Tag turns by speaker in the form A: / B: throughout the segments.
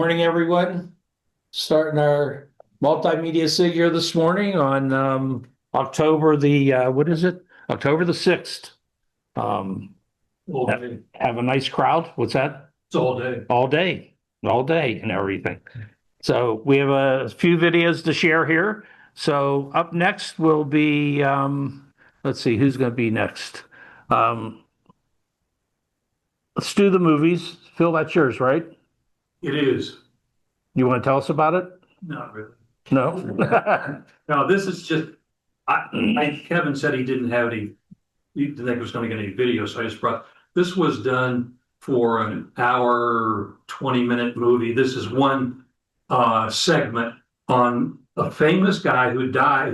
A: morning, everyone. Starting our Multimedia SIG here this morning on October the what is it? October the 6th. Um,
B: All day.
A: have a nice crowd. What's that?
B: It's all day.
A: All day and everything. So we have a few videos to share here. So up next will be let's see who's going to be next. Um, let's do the movies. Phil, that's yours, right?
B: It is.
A: You want to tell us about it?
B: Not really.
A: No.
B: No, this is just, Kevin said he didn't have any, he didn't think he was gonna get any video, so I just brought, this was done for an hour, 20-minute movie. This is one segment on a famous guy who died,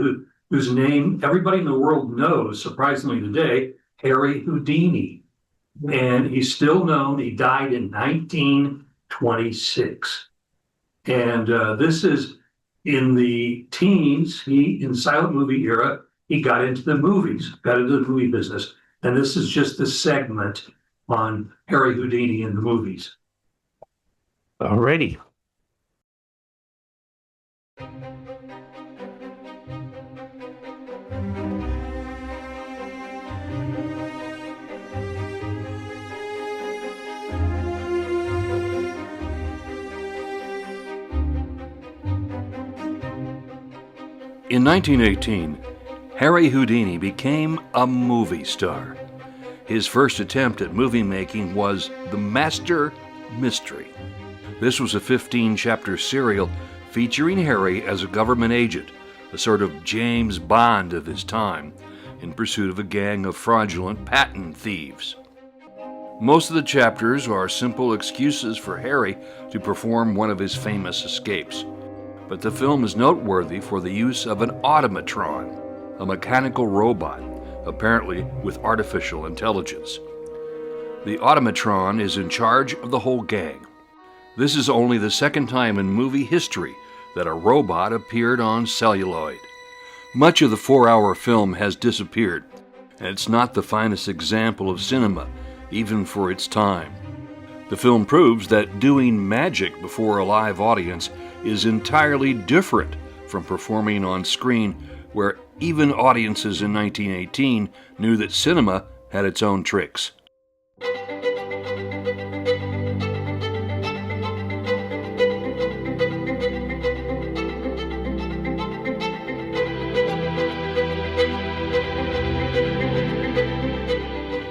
B: whose name everybody in the world knows, surprisingly today, Harry Houdini. And he's still known. He died in 1926. And this is in the teens, in silent movie era, he got into the movies, got into the movie business. And this is just the segment on Harry Houdini in the movies.
A: Alrighty.
C: In 1918, Harry Houdini became a movie star. His first attempt at movie making was The Master Mystery. This was a 15-chapter serial featuring Harry as a government agent, a sort of James Bond of his time, in pursuit of a gang of fraudulent patent thieves. Most of the chapters are simple excuses for Harry to perform one of his famous escapes. But the film is noteworthy for the use of an automatron, a mechanical robot, apparently with artificial intelligence. The automatron is in charge of the whole gang. This is only the second time in movie history that a robot appeared on celluloid. Much of the 4-hour film has disappeared, and it's not the finest example of cinema, even for its time. The film proves that doing magic before a live audience is entirely different from performing on screen, where even audiences in 1918 knew that cinema had its own tricks.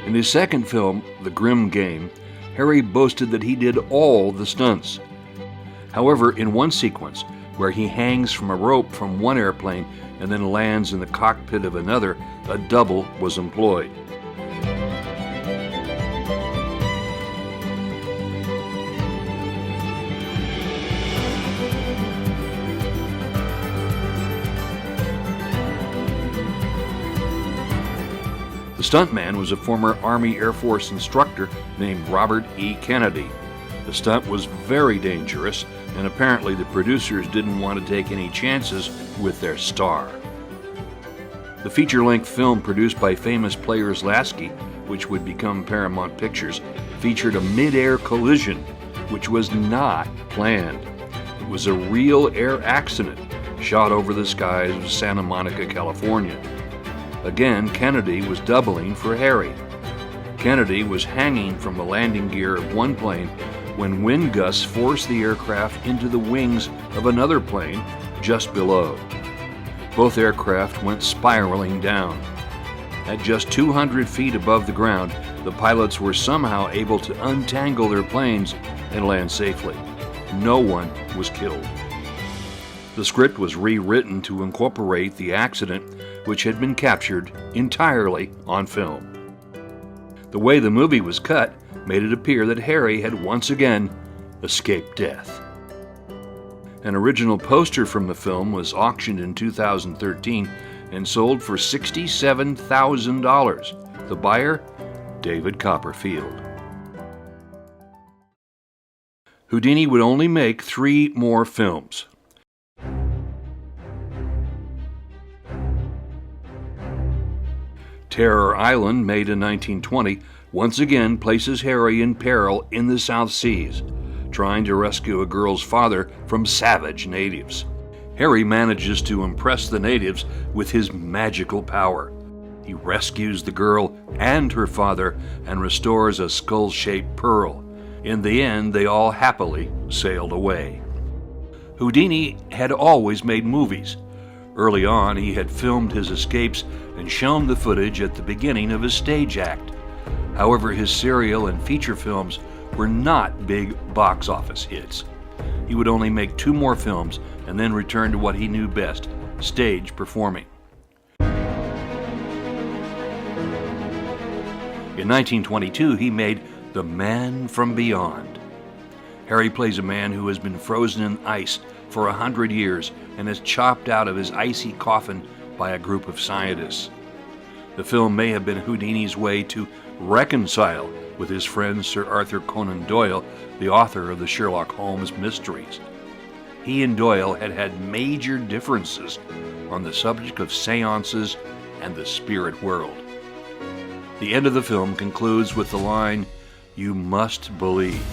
C: In his second film, The Grim Game, Harry boasted that he did all the stunts. However, in one sequence, where he hangs from a rope from one airplane and then lands in the cockpit of another, a double was employed. The stuntman was a former Army Air Force instructor named Robert E. Kennedy. The stunt was very dangerous, and apparently the producers didn't want to take any chances with their star. The feature-length film produced by famous Players Lasky, which would become Paramount Pictures, featured a mid-air collision, which was not planned. It was a real air accident shot over the skies of Santa Monica, California. Again, Kennedy was doubling for Harry. Kennedy was hanging from the landing gear of one plane when wind gusts forced the aircraft into the wings of another plane just below. Both aircraft went spiraling down. At just 200 feet above the ground, the pilots were somehow able to untangle their planes and land safely. No one was killed. The script was rewritten to incorporate the accident, which had been captured entirely on film. The way the movie was cut made it appear that Harry had once again escaped death. An original poster from the film was auctioned in 2013 and sold for $67,000. The buyer, David Copperfield. Houdini would only make 3 more films. Terror Island, made in 1920, once again places Harry in peril in the South Seas, trying to rescue a girl's father from savage natives. Harry manages to impress the natives with his magical power. He rescues the girl and her father and restores a skull-shaped pearl. In the end, they all happily sailed away. Houdini had always made movies. Early on, he had filmed his escapes and shown the footage at the beginning of his stage act. However, his serial and feature films were not big box office hits. He would only make 2 more films and then return to what he knew best, stage performing. In 1922, he made The Man from Beyond. Harry plays a man who has been frozen in ice for 100 years and is chopped out of his icy coffin by a group of scientists. The film may have been Houdini's way to reconcile with his friend Sir Arthur Conan Doyle, the author of the Sherlock Holmes mysteries. He and Doyle had had major differences on the subject of seances and the spirit world. The end of the film concludes with the line, "You must believe."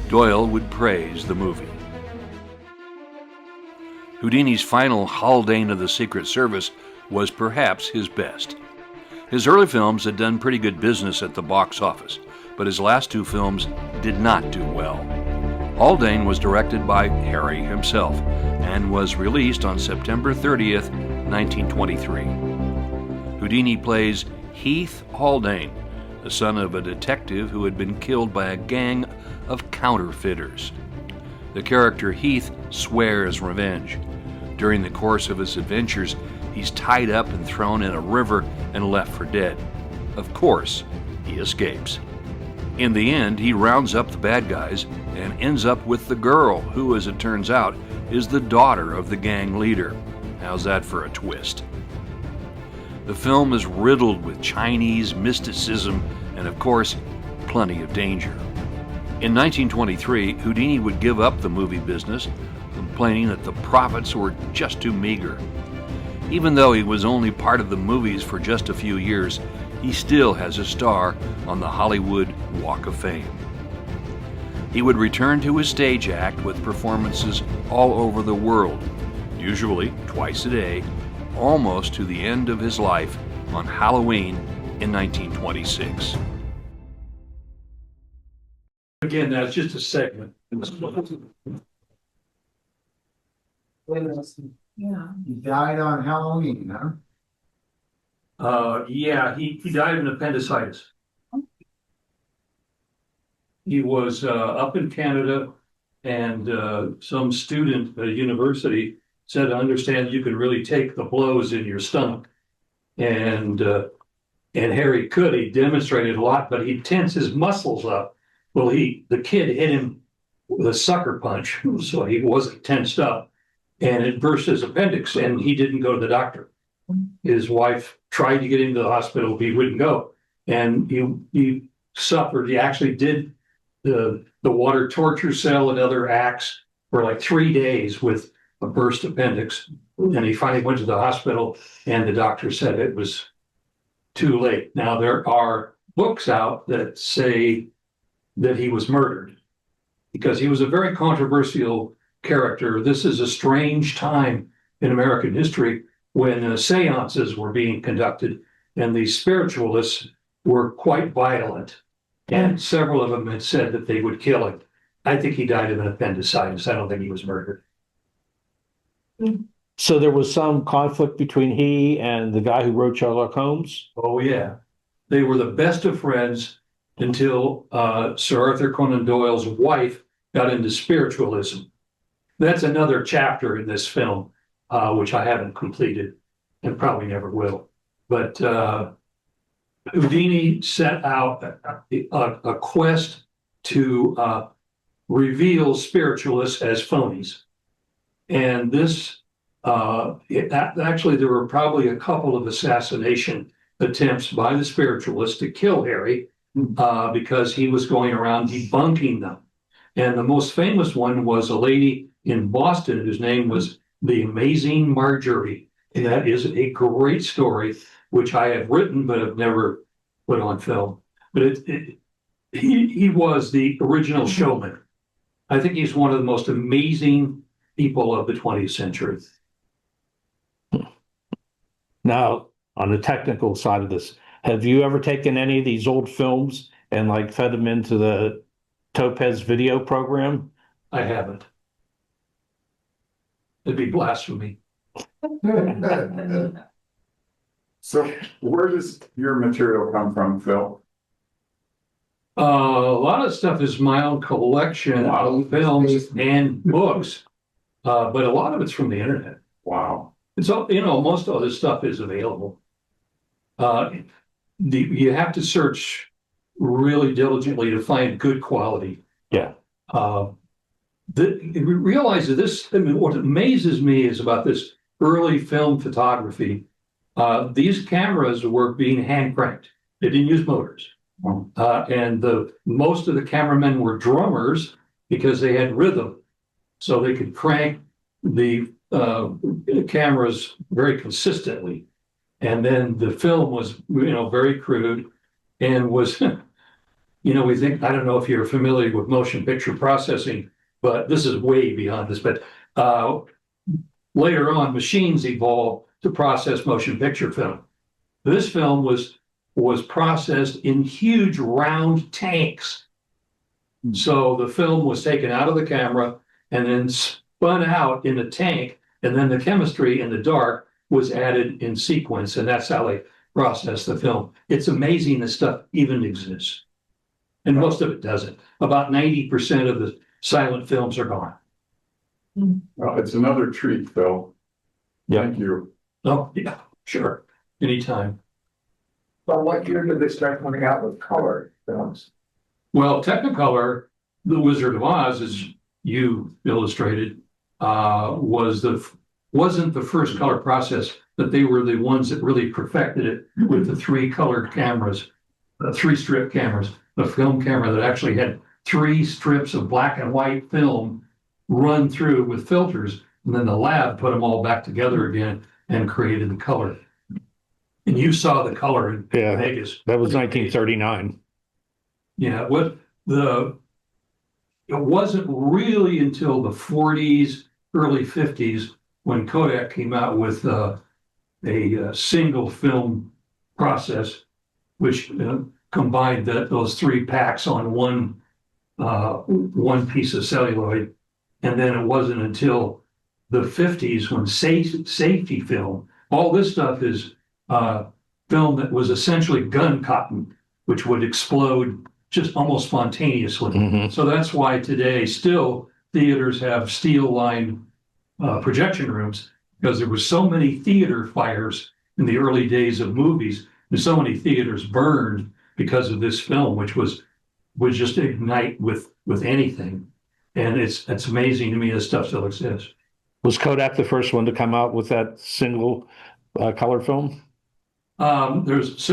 C: Doyle would praise the movie. Houdini's final Haldane of the Secret Service was perhaps his best. His early films had done pretty good business at the box office, but his last 2 films did not do well. Haldane was directed by Harry himself and was released on September 30th, 1923. Houdini plays Heath Haldane, the son of a detective who had been killed by a gang of counterfeiters. The character Heath swears revenge. During the course of his adventures, he's tied up and thrown in a river and left for dead. Of course, he escapes. In the end, he rounds up the bad guys and ends up with the girl, who, as it turns out, is the daughter of the gang leader. How's that for a twist? The film is riddled with Chinese mysticism and, of course, plenty of danger. In 1923, Houdini would give up the movie business, complaining that the profits were just too meager. Even though he was only part of the movies for just a few years, he still has a star on the Hollywood Walk of Fame. He would return to his stage act with performances all over the world, usually twice a day, almost to the end of his life on Halloween in 1926.
B: Again, that's just a segment.
D: Yeah. He died on Halloween, huh?
B: Yeah, he died of appendicitis. He was up in Canada, and some student at a university said, "I understand you can really take the blows in your stomach." And Harry could. He demonstrated a lot, but he'd tense his muscles up. Well, the kid hit him with a sucker punch, so he wasn't tensed up, and it burst his appendix, and he didn't go to the doctor. His wife tried to get him to the hospital, but he wouldn't go, and he suffered. He actually did the water torture cell and other acts for like 3 days with a burst appendix, and he finally went to the hospital, and the doctor said it was too late. Now, there are books out that say that he was murdered because he was a very controversial character. This is a strange time in American history when seances were being conducted, and the spiritualists were quite violent, and several of them had said that they would kill him. I think he died of an appendicitis. I don't think he was murdered.
A: So there was some conflict between he and the guy who wrote Sherlock Holmes?
B: Oh, yeah. They were the best of friends until Sir Arthur Conan Doyle's wife got into spiritualism. That's another chapter in this film, which I haven't completed and probably never will. But Houdini set out a quest to reveal spiritualists as phonies. And this, actually, there were probably a couple of assassination attempts by the spiritualists to kill Harry because he was going around debunking them. And the most famous one was a lady in Boston whose name was the Amazing Marjorie. And that is a great story, which I have written but have never put on film. But he was the original showman. I think he's one of the most amazing people of the 20th century.
A: Now, on the technical side of this, have you ever taken any of these old films and like fed them into the Topaz video program?
B: I haven't. It'd be blasphemy.
E: So where does your material come from, Phil?
B: A lot of stuff is my own collection of films and books, but a lot of it's from the internet.
E: Wow.
B: It's all, most of this stuff is available. You have to search really diligently to find good quality.
A: Yeah.
B: Realize that this, I mean, what amazes me is about this early film photography. These cameras were being hand cranked. They didn't use motors. And most of the cameramen were drummers because they had rhythm. So they could crank the cameras very consistently. And then the film was, very crude and was, we think, I don't know if you're familiar with motion picture processing, but this is way beyond this. But later on, machines evolved to process motion picture film. This film was processed in huge round tanks. So the film was taken out of the camera and then spun out in a tank, and then the chemistry in the dark was added in sequence, and that's how they process the film. It's amazing this stuff even exists. And most of it doesn't. About 90% of the silent films are gone.
E: Well, it's another treat, Phil.
A: Yeah.
E: Thank you.
B: Oh, yeah, sure. Anytime.
D: But what year did they start coming out with color films?
B: Well, Technicolor, The Wizard of Oz, as you illustrated, wasn't the first color process, but they were the ones that really perfected it with the 3 colored cameras, 3 strip cameras, a film camera that actually had 3 strips of black and white film run through with filters, and then the lab put them all back together again and created the color. And you saw the color in Vegas.
A: That was 1939.
B: Yeah, it wasn't really until the 40s, early 50s when Kodak came out with a single film process, which combined those 3 packs on one piece of celluloid. And then it wasn't until the 50s when safety film, all this stuff is film that was essentially gun cotton, which would explode just almost spontaneously.
A: Mm-hmm.
B: So that's why today still theaters have steel-lined projection rooms, because there were so many theater fires in the early days of movies, and so many theaters burned because of this film, which would just ignite with anything. And it's amazing to me this stuff still exists.
A: Was Kodak the first one to come out with that single color film?
B: There's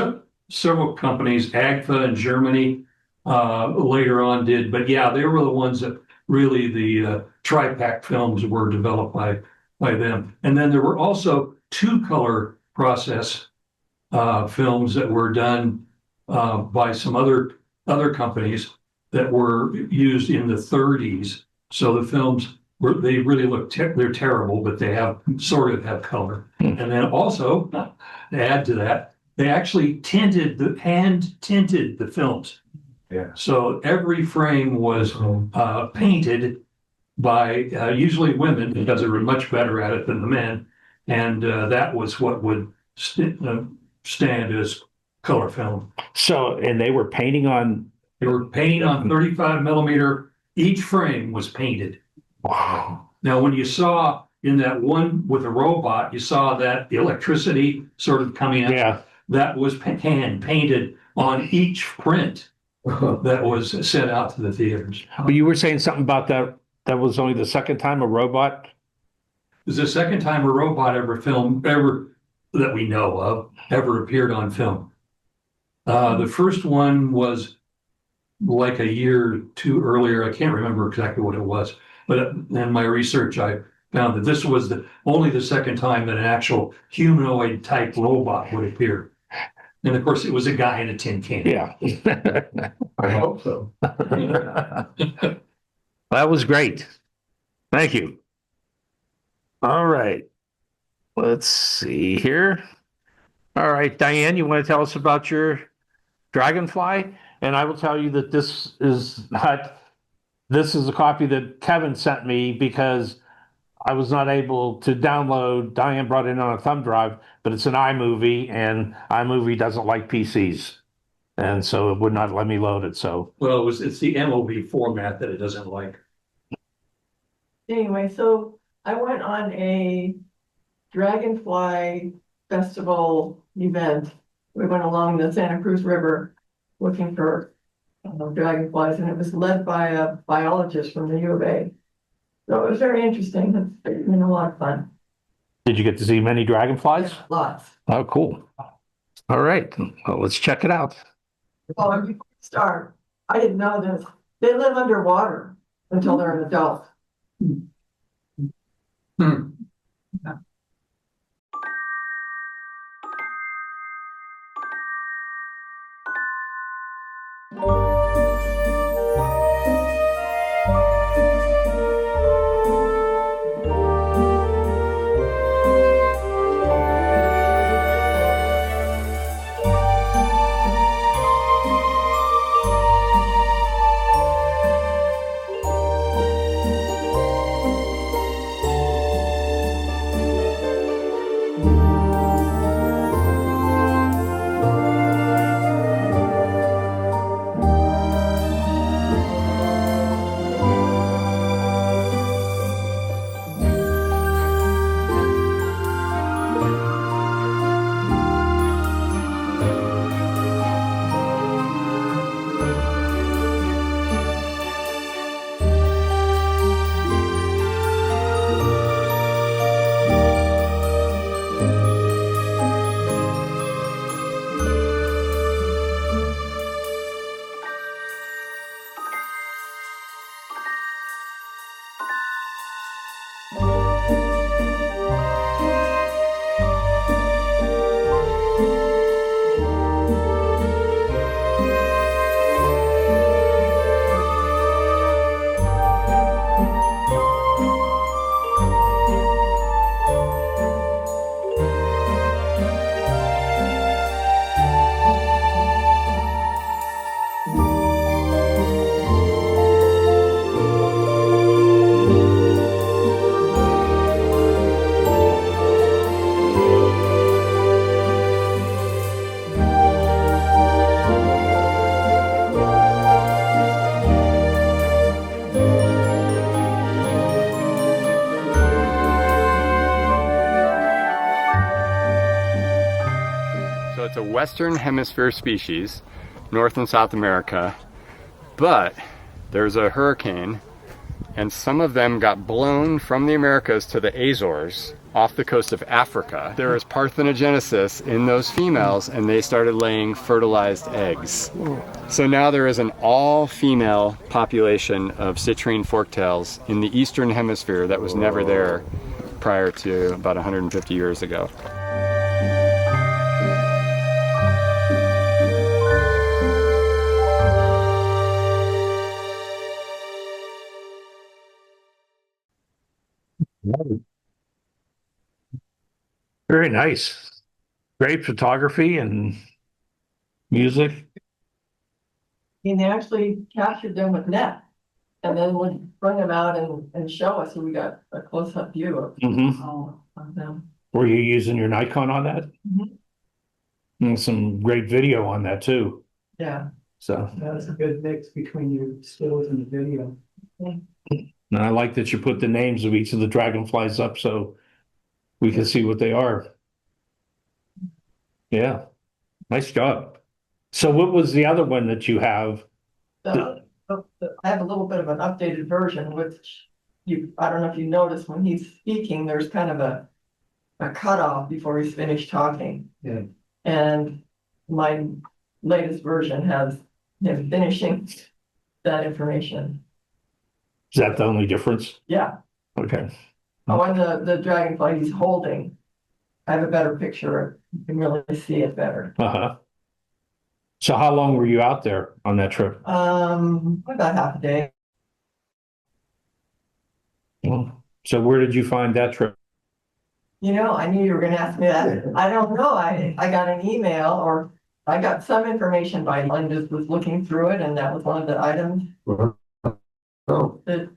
B: several companies, Agfa in Germany later on did, but yeah, they were the ones that really the tri-pack films were developed by them. And then there were also 2 color process films that were done by some other companies that were used in the 30s. So the films they really look they're terrible, but they have color. And then also to add to that, they actually hand tinted the films.
E: Yeah.
B: So every frame was painted by usually women, because they were much better at it than the men, and that was what would stand as color film.
A: So, and they were painting on.
B: They were painting on 35 millimeter. Each frame was painted.
A: Wow.
B: Now, when you saw in that one with the robot, you saw that the electricity sort of coming out.
A: Yeah.
B: That was hand painted on each print that was sent out to the theaters.
A: But you were saying something about that. That was only the second time a robot.
B: It was the second time a robot ever that we know of ever appeared on film. The first one was like a year or 2 earlier. I can't remember exactly what it was, but in my research, I found that this was only the second time that an actual humanoid type robot would appear. And of course, it was a guy in a tin can.
A: Yeah.
E: I hope so.
A: That was great. Thank you. All right. Let's see here. All right, Diane, you want to tell us about your dragonfly? And I will tell you that this is a copy that Kevin sent me because I was not able to download. Diane brought it on a thumb drive, but it's an iMovie, and iMovie doesn't like PCs. And so it would not let me load it. So,
B: Well, it's the MOV format that it doesn't like.
F: Anyway, so I went on a Dragonfly Festival event. We went along the Santa Cruz River looking for dragonflies, and it was led by a biologist from the U of A. So it was very interesting. It's been a lot of fun.
A: did you get to see many dragonflies?
F: Lots.
A: Oh, cool. All right. Well, let's check it out.
F: Oh, and before we start, I didn't know this. They live underwater until they're an adult.
B: Hmm.
G: So it's a Western Hemisphere species, North and South America, but there's a hurricane and some of them got blown from the Americas to the Azores off the coast of Africa. There was parthenogenesis in those females and they started laying fertilized eggs. So now there is an all-female population of citrine forktails in the Eastern Hemisphere that was never there prior to about 150 years ago.
A: Very nice. Great photography and music.
F: And they actually captured them with net and then would bring them out and show us. So we got a close-up view of them.
A: Were you using your Nikon on that?
F: Mhm.
A: And some great video on that too.
F: Yeah.
A: So,
D: That's a good mix between your stills and the video.
A: and I like that you put the names of each of the dragonflies up so we can see what they are. Yeah, nice job. So what was the other one that you have?
F: So I have a little bit of an updated version, which I don't know if you noticed when he's speaking, there's kind of a cutoff before he's finished talking.
D: Yeah.
F: And my latest version has him finishing that information.
A: Is that the only difference?
F: Yeah.
A: Okay.
F: Oh, and the dragonfly he's holding, I have a better picture. You can really see it better.
A: Uh-huh. So how long were you out there on that trip?
F: About half a day.
A: So where did you find that trip?
F: You know, I knew you were gonna ask me that. I don't know. I got an email or I got some information by Linda was looking through it and that was one of the items
A: Oh,
F: that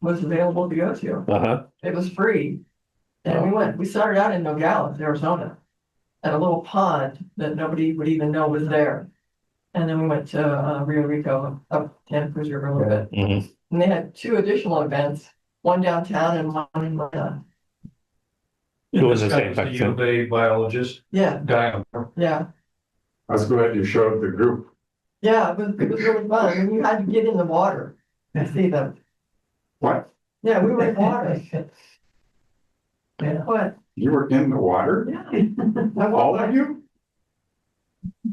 F: was available to go to.
A: uh-huh.
F: It was free. And we started out in Nogales, Arizona, at a little pond that nobody would even know was there. And then we went to Rio Rico, up Santa Cruz River a little bit.
A: Mhm.
F: And they had 2 additional events, one downtown and one in Marina.
A: Doing
B: This
A: the
B: guy
A: same
B: was the
A: thing.
B: U of A biologist,
F: Yeah,
B: guy.
F: yeah,
E: I was glad you showed the group.
F: yeah, it was really fun. And you had to get in the water to see them.
E: What?
F: Yeah, we were in water. What?
E: You were in the water?
F: Yeah.
E: All of you?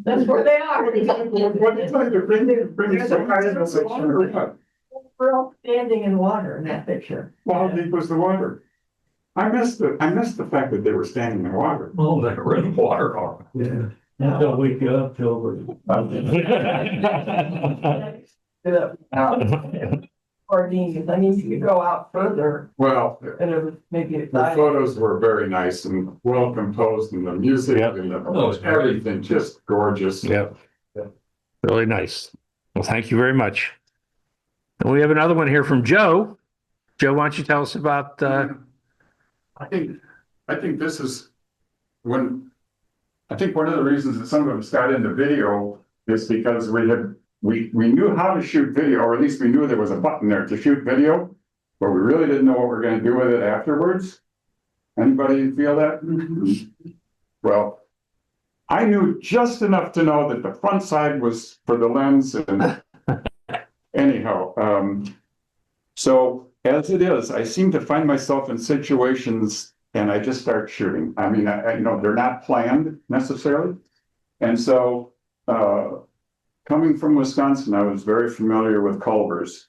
F: That's where they are.
E: What did you tell you to bring
D: There's a part of the
E: water? Or what?
F: We're all standing in water in that picture.
E: Well, how deep was the water? I missed the fact that they were standing in water.
B: Well, they were in the water.
D: Yeah.
B: Until we got till.
F: Or these, I mean, you could go out further
E: Well,
F: and it was maybe
E: the
F: exciting.
E: photos were very nice and well composed and the music
A: Yep.
E: and
B: Oh,
E: everything just gorgeous.
A: Yep. Really nice. Well, thank you very much. And we have another one here from Joe. Joe, why don't you tell us about,
E: I think this is I think one of the reasons that some of us got into video is because we knew how to shoot video, or at least we knew there was a button there to shoot video, but we really didn't know what we're going to do with it afterwards. Anybody feel that? Well, I knew just enough to know that the front side was for the lens and anyhow, so as it is, I seem to find myself in situations and I just start shooting. I mean, I you know, they're not planned necessarily. And so, coming from Wisconsin, I was very familiar with Culver's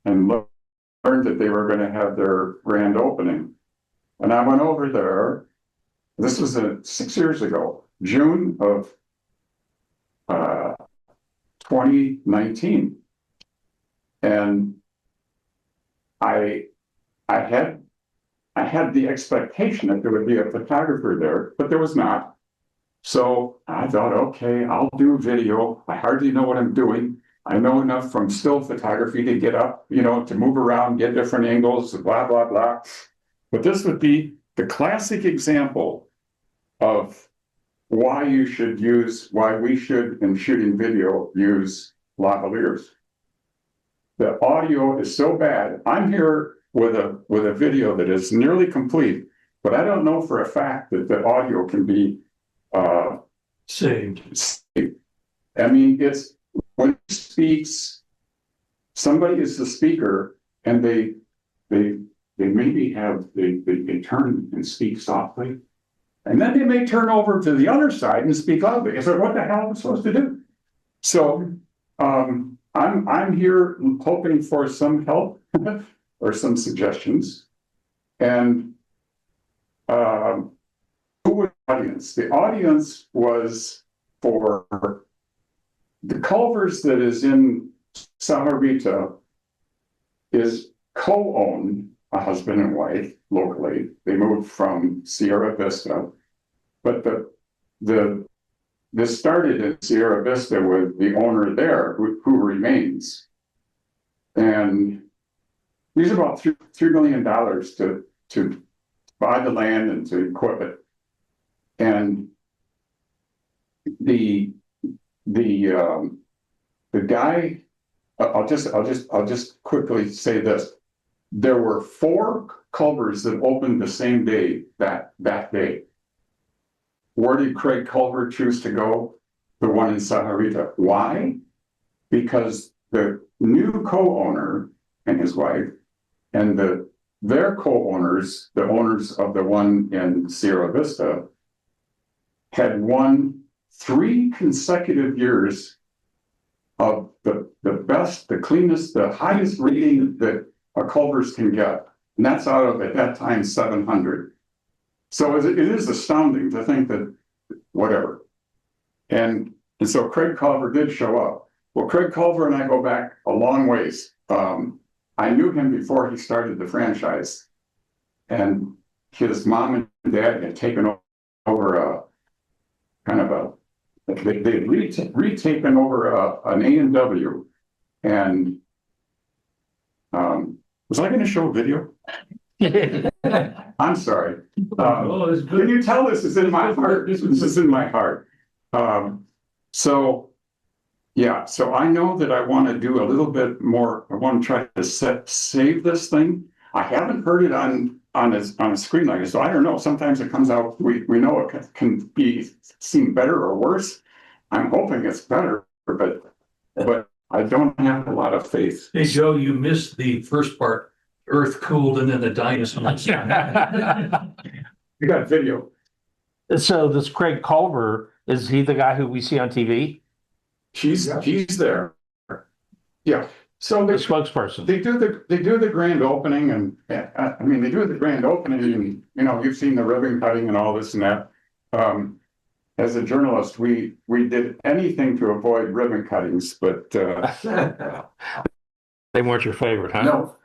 E: and learned that they were going to have their grand opening. And I went over there. This was 6 years ago, June of 2019. And I had the expectation that there would be a photographer there, but there was not. So I thought, okay, I'll do video. I hardly know what I'm doing. I know enough from still photography to get up, you know, to move around, get different angles, blah, blah, blah. But this would be the classic example of why we should, in shooting video, use lavaliers. The audio is so bad. I'm here with a video that is nearly complete, but I don't know for a fact that the audio can be
B: Saved.
E: I mean, it's when he speaks, somebody is the speaker and they maybe they turn and speak softly. And then they may turn over to the other side and speak loudly. So what the hell am I supposed to do? So I'm here hoping for some help or some suggestions. And who was the audience? The audience was for the Culver's that is in Samarita is co-owned, a husband and wife locally. They moved from Sierra Vista, but this started in Sierra Vista with the owner there who remains. And these are about $3 million to buy the land and to equip it. And the guy, I'll just quickly say this. There were 4 Culvers that opened the same day that day. Where did Craig Culver choose to go? The one in Samarita. Why? Because the new co-owner and his wife and their co-owners, the owners of the one in Sierra Vista, had won 3 consecutive years of the best, the cleanest, the highest rating that a Culver's can get. And that's out of, at that time, 700. So it is astounding to think that, whatever. And so Craig Culver did show up. Well, Craig Culver and I go back a long ways. I knew him before he started the franchise. And his mom and dad had taken over a kind of a, they'd retaken over an A&W. And was I going to show a video? I'm sorry. Can you tell this is in my heart? This is in my heart. So I know that I want to do a little bit more. I want to try to save this thing. I haven't heard it on a screen like this, so I don't know. Sometimes it comes out. We know it can seem better or worse. I'm hoping it's better, but I don't have a lot of faith.
B: Hey, Joe, you missed the first part. Earth cooled and then the dinosaurs.
E: You got video.
A: So this Craig Culver, is he the guy who we see on TV?
E: He's there. Yeah. So
A: The spokesperson.
E: they do the grand opening, and I mean they do the grand opening, and you've seen the ribbon cutting and all this and that. As a journalist, we did anything to avoid ribbon cuttings, but
A: They weren't your favorite, huh?
E: no.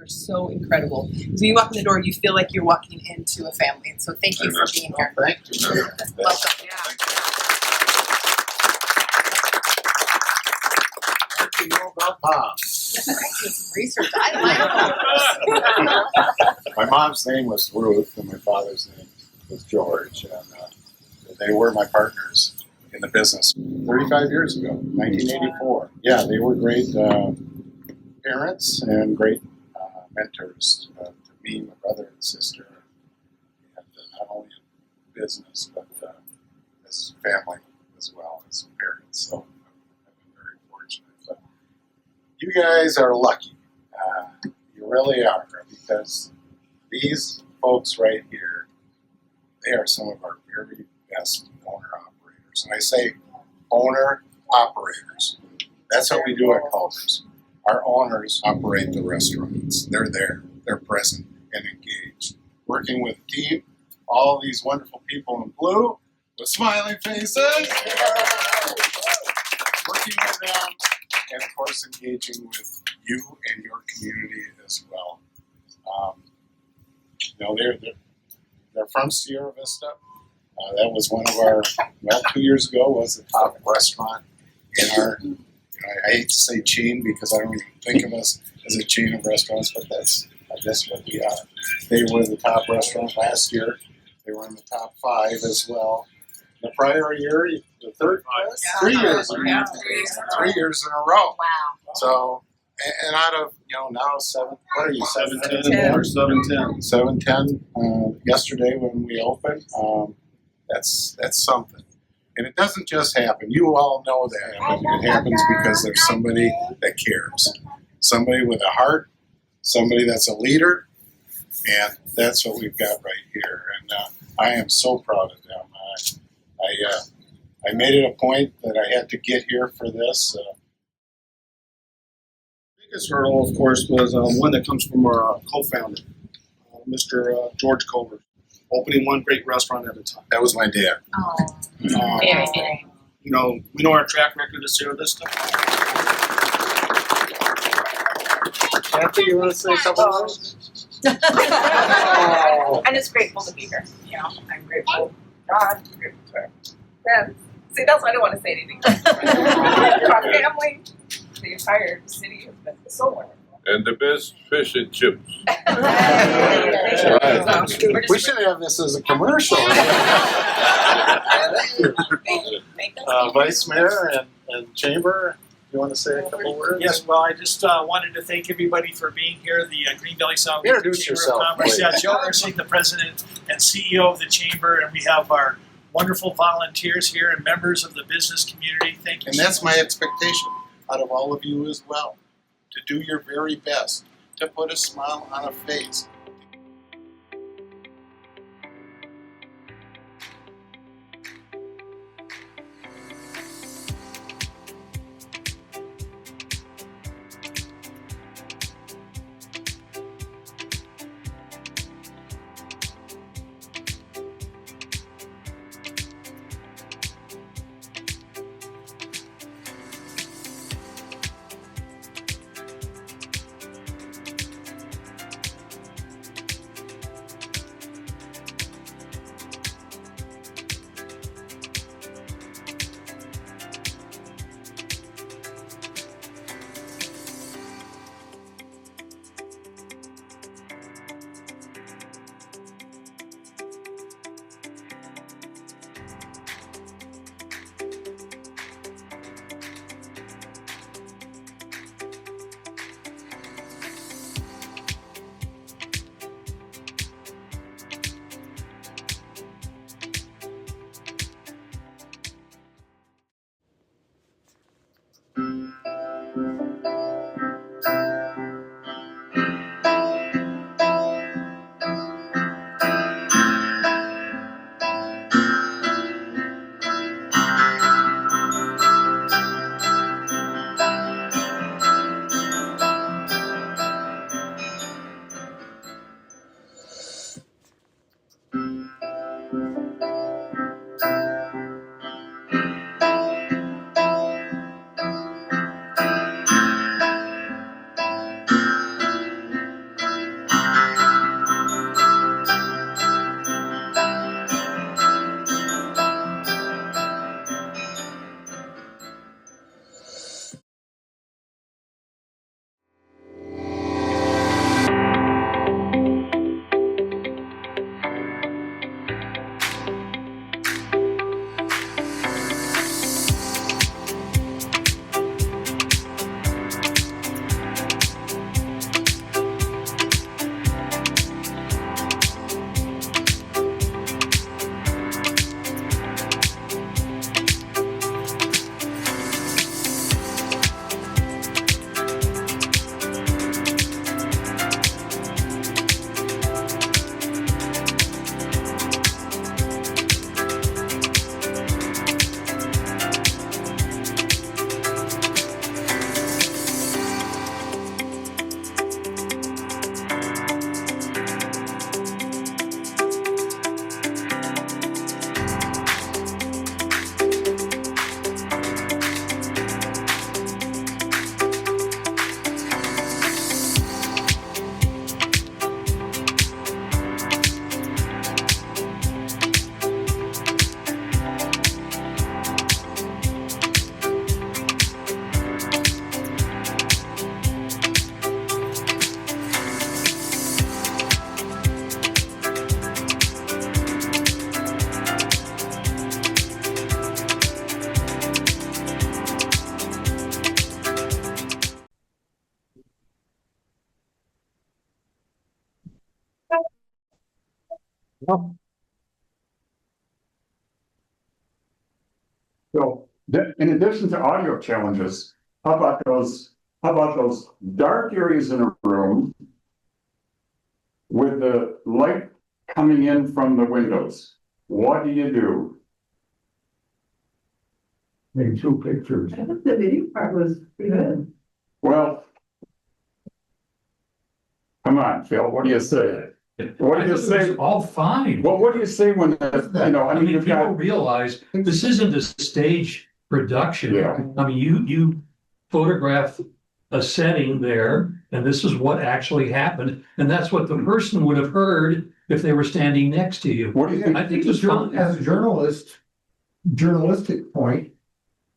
H: So incredible. So you walk in the door, you feel like you're walking into a family. And so thank you for being here.
I: Thank you.
H: Welcome.
I: What do you know about mom?
H: Some research. I like
I: My mom's name was Ruth and my father's name was George. And they were my partners in the business 35 years ago, 1984. Yeah, they were great parents and great mentors to me, my brother and sister, and not only in business, but as family as well as parents. So I've been very fortunate. But you guys are lucky. You really are, because these folks right here, they are some of our very best owner-operators. And I say owner-operators. That's what we do at Culver's. Our owners operate the restaurants. They're there, they're present and engaged. Working with a team, all these wonderful people in blue with smiling faces. Working with them and of course engaging with you and your community as well. They're from Sierra Vista. That was one of our, 2 years ago was the top restaurant in our, I hate to say chain because I don't even think of us as a chain of restaurants, but that's, I guess, what we are. They were the top restaurant last year. They were in the top 5 as well. The prior year, the third, 3 years, 3 years in a row.
H: Wow.
I: So, and out of, now 710 or 710. 710 yesterday when we opened. That's something. And it doesn't just happen. You all know that. It happens because there's somebody that cares. Somebody with a heart, somebody that's a leader, and that's what we've got right here. And I am so proud of them. I made it a point that I had to get here for this.
J: Biggest hurdle, of course, was one that comes from our co-founder, Mr. George Culver, opening one great restaurant at a time.
I: That was my dad.
H: Oh,
J: We know our track record is Sierra Vista.
D: Kathy, you want to say a couple words?
K: I'm just grateful to be here. I'm grateful to God, I'm grateful to our friends. See, that's why I don't want to say anything. To our family, the entire city has been so wonderful.
L: and the best fish and chips.
I: We should have this as a commercial. Vice Mayor and Chamber, you want to say a couple words?
M: Yes, well, I just wanted to thank everybody for being here. The Green Valley Sound
I: Introduce
M: Chamber
I: yourself,
M: of Commerce.
I: please.
M: Yeah, Joe Ursing, the president and CEO of the chamber, and we have our wonderful volunteers here and members of the business community. Thank you.
I: And that's my expectation out of all of you as well, to do your very best, to put a smile on a face.
E: So in addition to audio challenges, how about those dark areas in a room with the light coming in from the windows? What do you do?
D: Take two pictures.
F: I thought the video part was pretty good.
E: Well, come on, Phil, what do you say? What do you say?
B: All fine.
E: Well, what do you say when, I mean, you've
B: people
E: got,
B: realize this isn't a stage production.
E: Yeah.
B: I mean, you photograph a setting there, and this is what actually happened, and that's what the person would have heard if they were standing next to you.
E: what do you think?
B: I think it was fun.
D: As a journalistic point,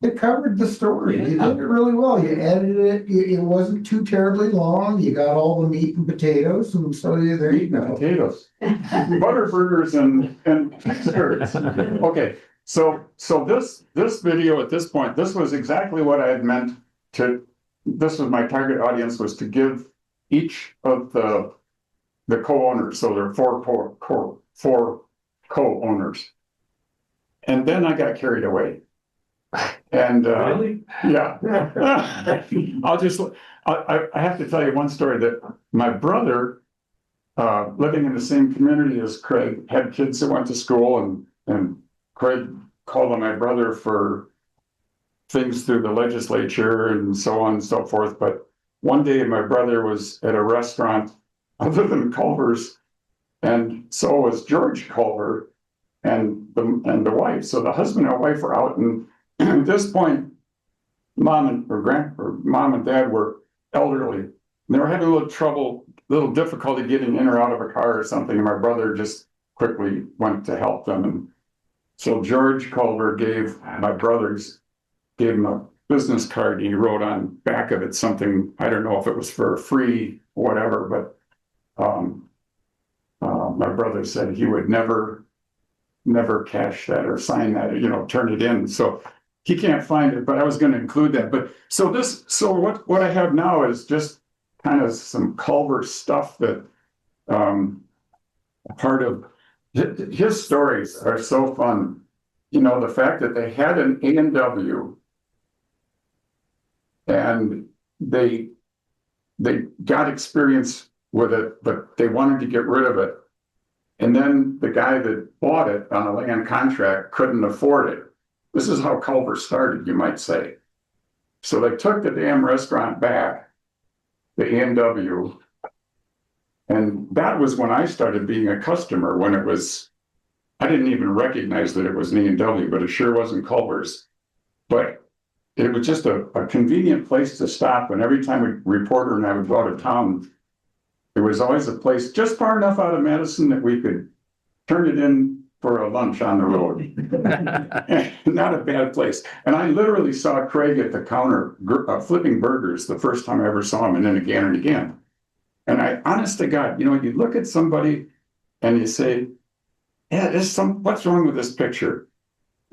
D: It covered the story. You did it really well. You edited it. It wasn't too terribly long. You got all the meat and potatoes, and so there you
E: Meat and
D: go.
E: potatoes, butter burgers and curds. Okay, so this video at this point, this was exactly what I had meant to. This was my target audience, was to give each of the co-owners. So there are four co-owners, and then I got carried away. And
B: Really?
E: yeah, I have to tell you one story that my brother, living in the same community as Craig, had kids that went to school, and Craig called on my brother for things through the legislature and so on and so forth. But one day my brother was at a restaurant other than Culver's, and so was George Culver and the wife. So the husband and wife were out, and at this point, mom and dad were elderly. They were having a little difficulty getting in or out of a car or something. And my brother just quickly went to help them. And so George Culver gave him a business card, and he wrote on back of it something, I don't know if it was for free or whatever, but my brother said he would never cash that or sign that, turn it in. So he can't find it, but I was going to include that. But so what I have now is just kind of some Culver stuff that part of his stories are so fun. The fact that they had an A&W and they got experience with it, but they wanted to get rid of it. And then the guy that bought it on a land contract couldn't afford it. This is how Culver started, you might say. So they took the damn restaurant back, the A&W, and that was when I started being a customer, when I didn't even recognize that it was an A&W, but it sure wasn't Culver's. But it was just a convenient place to stop, and every time a reporter and I would go out of town, there was always a place just far enough out of Madison that we could turn it in for a lunch on the road. Not a bad place. And I literally saw Craig at the counter flipping burgers the first time I ever saw him, and then again and again. And I, honest to God, you look at somebody and you say, yeah, what's wrong with this picture?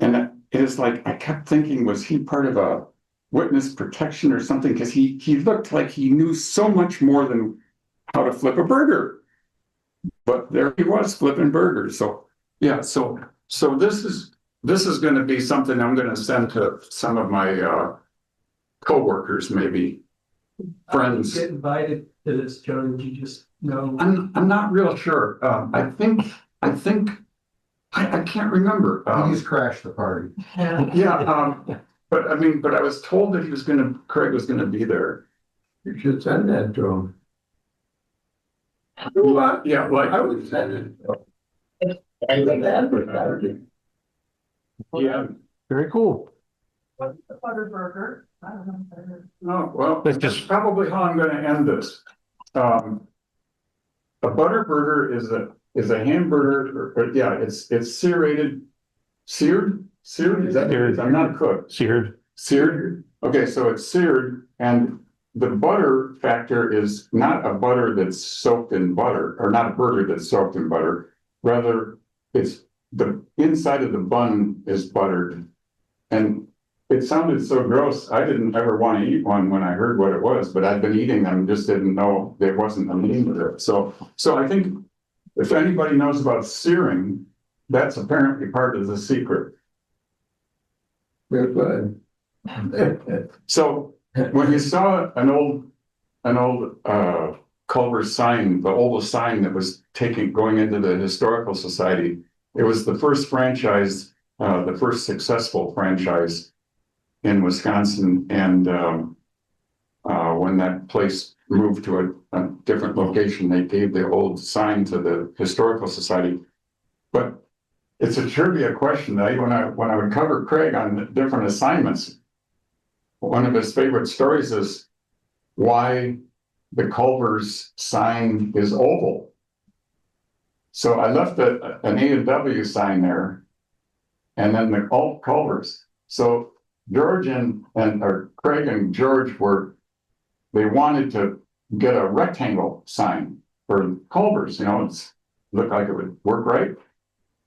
E: And it is like, I kept thinking, was he part of a witness protection or something? Because he looked like he knew so much more than how to flip a burger. But there he was flipping burgers. So yeah, so this is going to be something I'm going to send to some of my coworkers, maybe friends.
D: Get invited to this, Joe? Did you just know?
E: I'm not real sure. I think I can't remember.
D: He just crashed the party.
E: Yeah. But I was told that Craig was gonna be there.
D: You should send that to him.
E: Yeah, like
D: I would send it to him.
E: Yeah.
A: Very cool.
F: What's the butter burger? I don't know.
E: Oh, well, that's probably how I'm gonna end this. A butter burger is a hamburger, it's seared. Is that it? I'm not a cook. Seared. Okay, so it's seared, and the butter factor is not a butter that's soaked in butter, or not a burger that's soaked in butter. Rather, it's the inside of the bun is buttered. And it sounded so gross, I didn't ever want to eat one when I heard what it was, but I've been eating them, just didn't know there wasn't a name of it. So I think if anybody knows about searing, that's apparently part of the secret.
D: Good.
E: So when you saw an old Culver sign, the oldest sign that was going into the Historical Society, it was the first franchise, the first successful franchise in Wisconsin. And when that place moved to a different location, they gave the old sign to the Historical Society. But it's a trivia question. When I would cover Craig on different assignments, one of his favorite stories is why the Culver's sign is oval. So I left an A&W sign there, and then the Culver's. So George or Craig and George they wanted to get a rectangle sign for Culver's, it's looked like it would work right.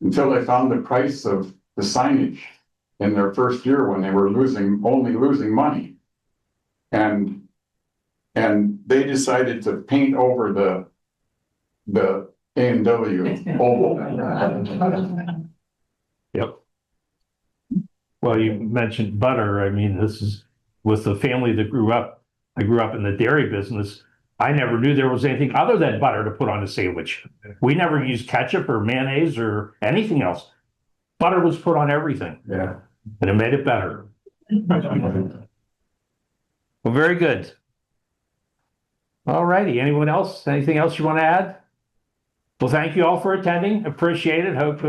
E: Until they found the price of the signage in their first year when they were only losing money. And they decided to paint over the A&W oval.
A: Yep. Well, you mentioned butter. I mean, this is with the family that grew up. I grew up in the dairy business. I never knew there was anything other than butter to put on a sandwich. We never used ketchup or mayonnaise or anything else. Butter was put on everything.
E: Yeah.
A: And it made it better. Well, very good. All righty. Anyone else? Anything else you want to add? Well, thank you all for attending. Appreciate it. Hope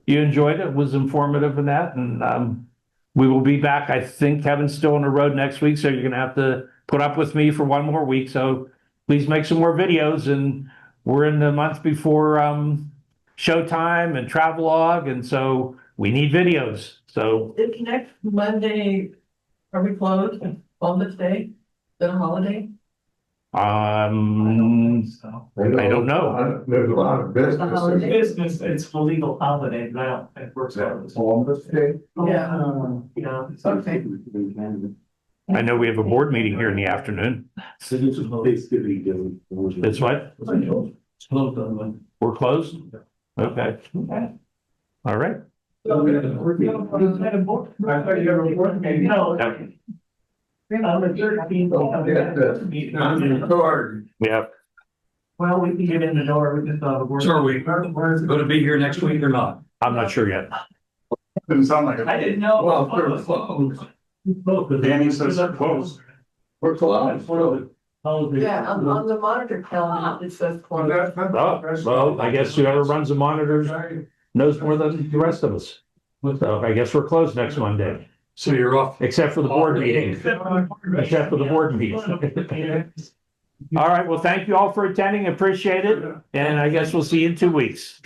A: you enjoyed it. It was informative in that. And we will be back. I think Kevin's still on the road next week, so you're going to have to put up with me for one more week. So please make some more videos. And we're in the month before Showtime and Travelog, and so we need videos. So
F: Is next Monday, are we closed? Columbus Day? Is it a holiday?
A: I don't know.
D: There's a lot of
F: business.
M: It's a legal holiday, but I don't think it works out.
D: Columbus Day.
F: Yeah.
M: Yeah.
F: Okay.
A: I know we have a board meeting here in the afternoon. It's what? We're closed? Okay. All right.
M: I thought you had a board meeting. No. On the 13th.
A: Yeah.
M: Well, we can get in the door, we just thought the board.
B: So are we going to be here next week or not?
A: I'm not sure yet.
E: Didn't sound like
M: I
E: it.
M: didn't know.
E: Well, we're closed. Danny says they're closed. We're closed.
F: Yeah, on the monitor calendar, it says closed.
A: Oh, well, I guess whoever runs the monitors knows more than the rest of us. So I guess we're closed next Monday,
B: So you're off.
A: except for the board meeting. Except for the board meeting. All right. Well, thank you all for attending. Appreciate it. And I guess we'll see you in 2 weeks.